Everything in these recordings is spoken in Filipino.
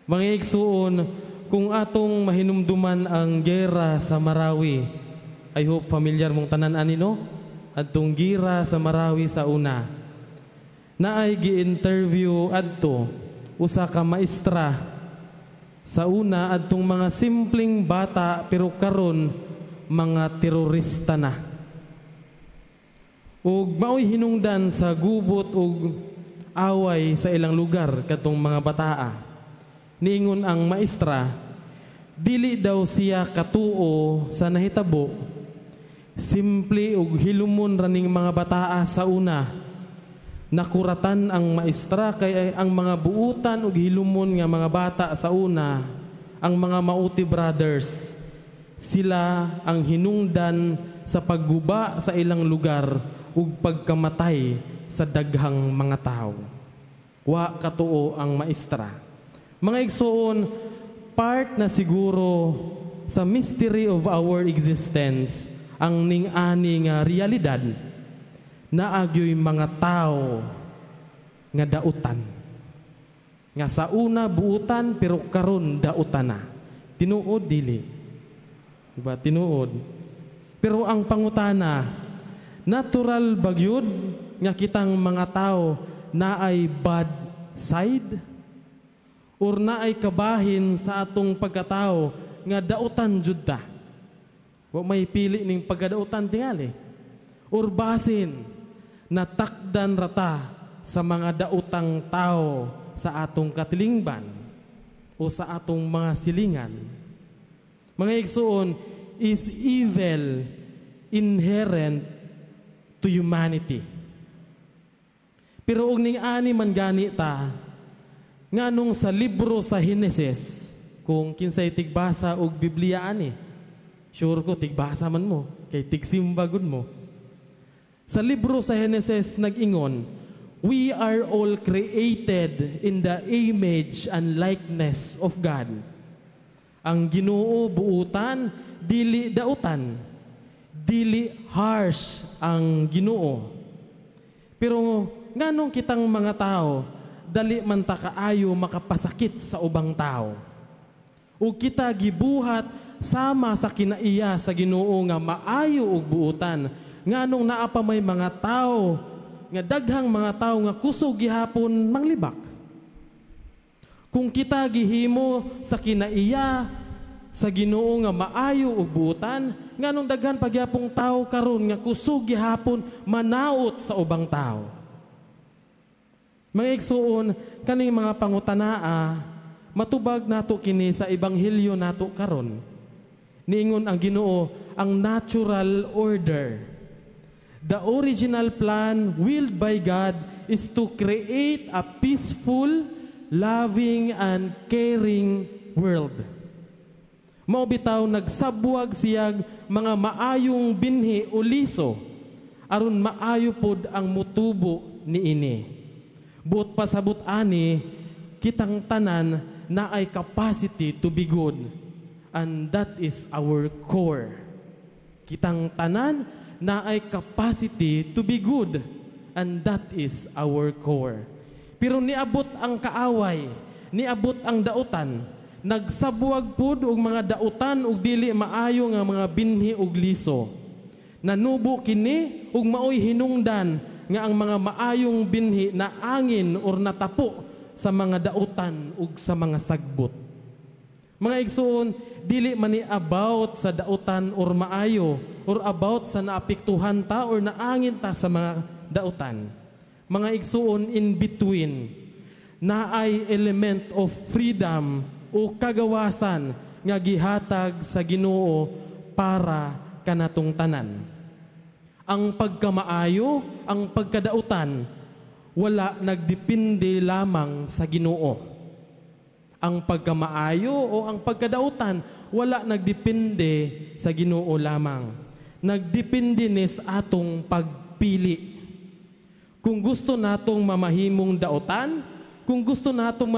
Mga igsuon, kung atong mahinumduman ang gera sa Marawi, I hope familiar mong tanan anino, adtong gira sa Marawi sa una. Naay gi-interview adto usa ka maestra sa una adtong mga simpleng bata pero karon mga terorista na. Ug maoy hinungdan sa gubot ug away sa ilang lugar katong mga bataa. Niingon ang maestra, dili daw siya katuo sa nahitabo. Simple ug hilumon raning mga bataa sa una. Nakuratan ang maestra kay ang mga buutan ug hilumon nga mga bata sa una, ang mga Mauti brothers. Sila ang hinungdan sa pagguba sa ilang lugar ug pagkamatay sa daghang mga tao. Wa katuo ang maestra. Mga igsoon, part na siguro sa mystery of our existence ang ning-ani nga realidad na agyoy mga tao nga dautan. Nga sa una buutan pero karon dautan na. Tinuod dili. Diba? Tinuod. Pero ang pangutana, natural bagyod nga kitang mga tao na ay bad side? Or na ay kabahin sa atong pagkatao nga dautan jud ta. Wa may pili ning pagkadautan tingali. Or basin natakdan rata sa mga dautang tao sa atong katilingban o sa atong mga silingan. Mga igsoon, is evil inherent to humanity? Pero og ning ani man gani ta, nganong sa libro sa Henesis, kung kinsay tigbasa og Biblia ani, sure ko tigbasa man mo, kay tigsimba gud mo. Sa libro sa Henesis nag-ingon, we are all created in the image and likeness of God. Ang Ginoo buutan, dili dautan. Dili harsh ang Ginoo. Pero nganong kitang mga tao, dali man ta kaayo makapasakit sa ubang tao. O kita gibuhat sama sa kinaiya sa Ginoo nga maayo og buutan. Nganong naa pa may mga tao nga daghang mga tao nga kusog gihapon manglibak. Kung kita gihimo sa kinaiya sa Ginoo nga maayo og buutan, nganong daghan pagyapong tao karon nga kusog gihapon manaot sa ubang tao. Mga igsuon, kaning mga pangutanaa, matubag nato kini sa ebanghelyo nato karon. Niingon ang Ginoo, ang natural order. The original plan willed by God is to create a peaceful, loving, and caring world. Mao bitaw nagsabwag siyag mga maayong binhi o liso aron maayo pod ang mutubo niini. Buot pasabot ani, kitang tanan na ay capacity to be good. And that is our core. Kitang tanan na ay capacity to be good. And that is our core. Pero niabot ang kaaway, niabot ang dautan. Nagsabuag pud og mga dautan og dili maayo nga mga binhi og liso. Nanubo kini og maoy hinungdan nga ang mga maayong binhi na angin or natapo sa mga dautan ug sa mga sagbot. Mga igsoon, dili man ni about sa dautan or maayo or about sa naapektuhan ta or naangin ta sa mga dautan. Mga igsoon, in between, na ay element of freedom o kagawasan nga gihatag sa Ginoo para kanatong tanan. Ang pagkamaayo, ang pagkadautan, wala nagdepende lamang sa Ginoo. Ang pagkamaayo o ang pagkadautan, wala nagdepende sa Ginoo lamang. Nagdepende ni sa atong pagpili. Kung gusto natong mamahimong dautan, kung gusto natong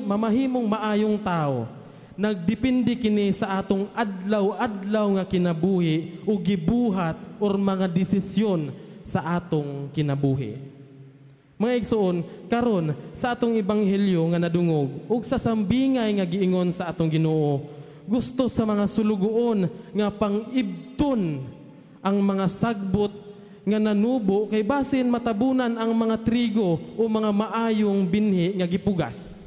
mamahimong maayong tao, nagdepende kini sa atong adlaw-adlaw nga kinabuhi o gibuhat or mga desisyon sa atong kinabuhi. Mga igsoon, karon sa atong ebanghelyo nga nadungog ug sa sambingay nga giingon sa atong Ginoo, gusto sa mga sulugoon nga pang-ibton ang mga sagbot nga nanubo kay basin matabunan ang mga trigo o mga maayong binhi nga gipugas.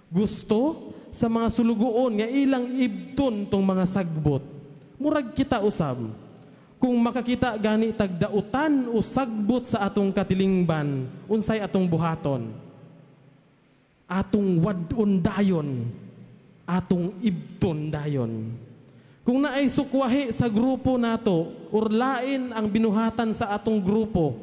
Gusto sa mga sulugoon nga ilang ibton tong mga sagbot. Murag kita usab. Kung makakita gani tagdautan o sagbot sa atong katilingban, unsay atong buhaton? Atong wadon dayon, atong ibton dayon. Kung naay sukwahi sa grupo nato, or lain ang binuhatan sa atong grupo,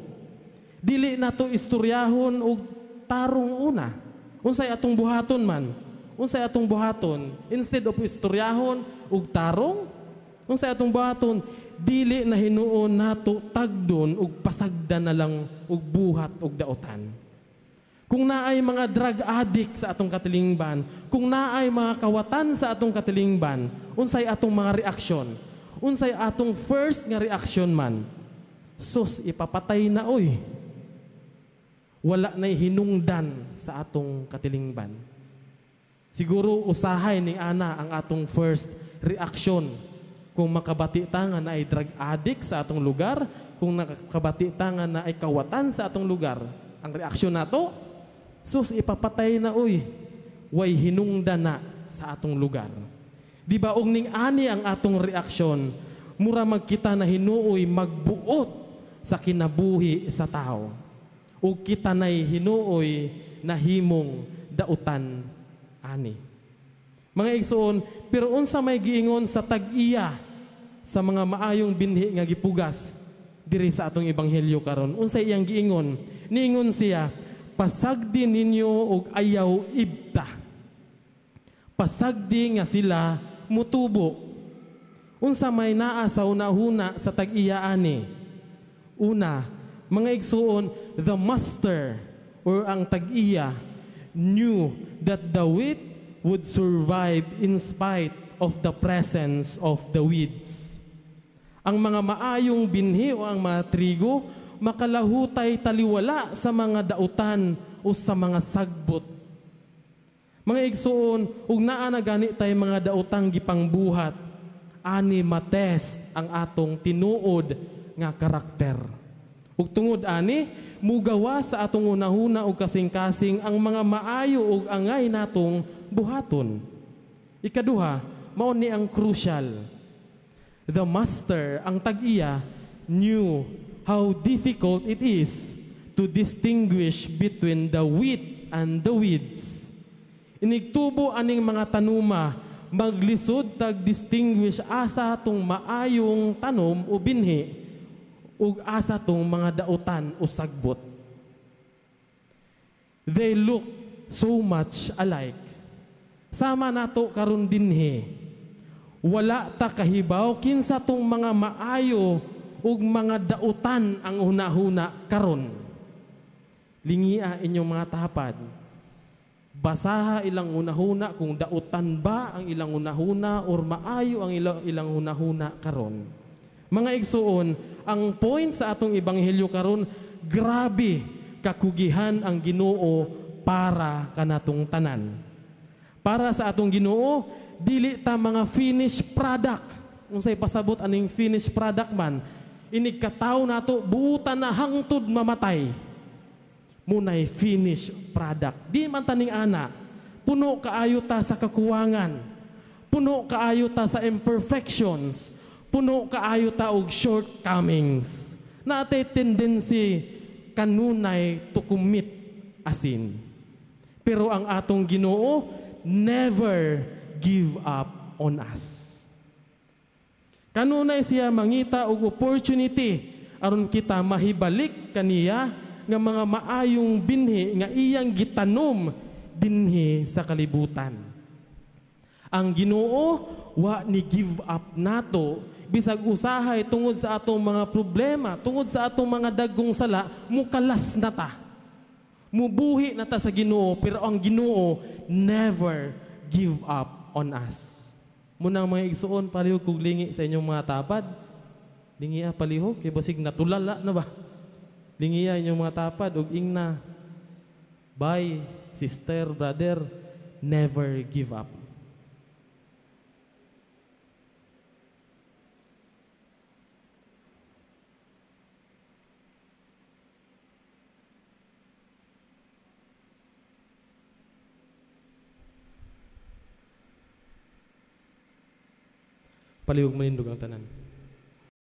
dili nato istoryahon og tarong una. Unsay atong buhaton man? Unsay atong buhaton? Instead of istoryahon og tarong, unsay atong buhaton? Dili na hinuon nato tagdon ug pasagdan na lang og buhat og daotan. Kung naay mga drug addict sa atong katilingban, kung naay mga kawatan sa atong katilingban, unsay atong mga reaksyon? Unsay atong first nga reaksyon man? Sus, ipapatay na oy. Wala na'y hinungdan sa atong katilingban. Siguro usahay ni ana ang atong first reaksyon. Kung makabati tangan na ay drug addict sa atong lugar, kung nakabati tangan na ay kawatan sa atong lugar, ang reaksyon nato, sus, ipapatay na oy, way hinungdan na sa atong lugar. Di ba, ning ani ang atong reaksyon, mura magkita na hinuoy magbuot sa kinabuhi sa tao. O kita na'y hinuoy na himong dautan ani. Mga igsoon, pero unsa may giingon sa tag-iya sa mga maayong binhi nga gipugas diri sa atong ebanghelyo karon? Unsay iyang giingon? Niingon siya, pasagdi ninyo og ayaw ibta. Pasagdi nga sila mutubo. Unsa may naa sa una-huna sa tag-iya ani? Una, mga igsuon, the master or ang tag-iya knew that the wheat would survive in spite of the presence of the weeds. Ang mga maayong binhi o ang mga trigo, makalahutay taliwala sa mga dautan o sa mga sagbot. Mga igsuon, ug naa na gani tay mga daotang gipangbuhat, ani matest ang atong tinuod nga karakter. Ug tungod ani, mugawa sa atong unahuna og kasing-kasing ang mga maayo ug angay natong buhaton. Ikaduha, mao ni ang crucial. The master, ang tag-iya, knew how difficult it is to distinguish between the wheat and the weeds. Inigtubo aning mga tanuma, maglisod tag-distinguish asa tong maayong tanom o binhi ug asa tong mga dautan o sagbot. They look so much alike. Sama nato karon dinhi. Wala ta kahibaw kinsa tong mga maayo ug mga dautan ang hunahuna karon. Lingia inyong mga tahapad. Basaha ilang hunahuna kung dautan ba ang ilang hunahuna or maayo ang ilang hunahuna karon. Mga igsuon, ang point sa atong ebanghelyo karon, grabe kakugihan ang Ginoo para kanatong tanan. Para sa atong Ginoo, dili ta mga finished product. Unsay pasabot aning finished product man, inig kataw nato buutan na hangtod mamatay. Munay finished product. Di man taning ana, puno kaayo ta sa kakuwangan. Puno kaayo ta sa imperfections. Puno kaayo ta og shortcomings. Naatay tendency kanunay to commit asin. Pero ang atong Ginoo never give up on us. Kanunay siya mangita og opportunity aron kita mahibalik kaniya nga mga maayong binhi nga iyang gitanom dinhi sa kalibutan. Ang Ginoo wa ni give up nato bisag usahay tungod sa atong mga problema, tungod sa atong mga dagkong sala, mukalas na ta. Mubuhi na ta sa Ginoo, pero ang Ginoo never give up on us. Munang mga igsuon, palihog kog lingi sa inyong mga tapad. Lingi palihog, kay basig natulala na ba? Lingi inyong mga tapad, og ingna, Bye, sister, brother, never give up. Palihog manindog ang tanan.